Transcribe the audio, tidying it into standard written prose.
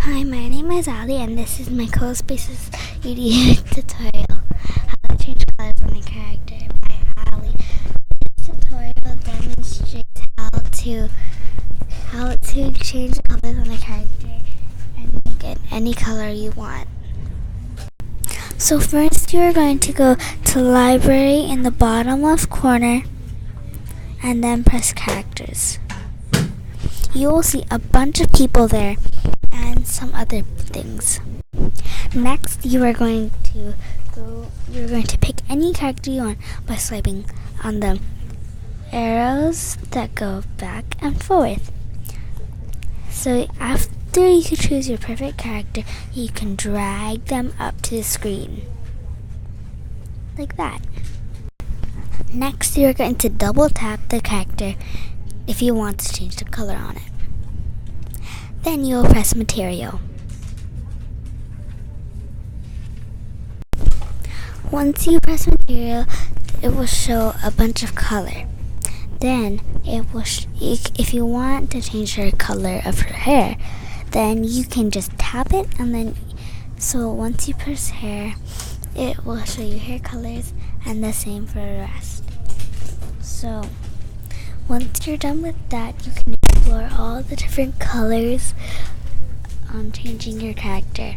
Hi, my name is Allie, and this is my CoSpaces Edu tutorial, How to Change Colors on a Character by Allie. This tutorial demonstrates how to change the colors on a character and make it any color you want. So first you are going to go to Library in the bottom left corner and then press Characters. You will see a bunch of people there and some other things. Next, you are going to pick any character you want by swiping on the arrows that go back and forth. So after you choose your perfect character, you can drag them up to the screen. Like that. Next, you are going to double tap the character if you want to change the color on it. Then you will press Material. Once you press Material, it will show a bunch of color. Then it will if you want to change her color of her hair, then you can just tap it, and then once you press hair, it will show you hair colors, and the same for the rest. So once you're done with that, you can explore all the different colors on changing your character.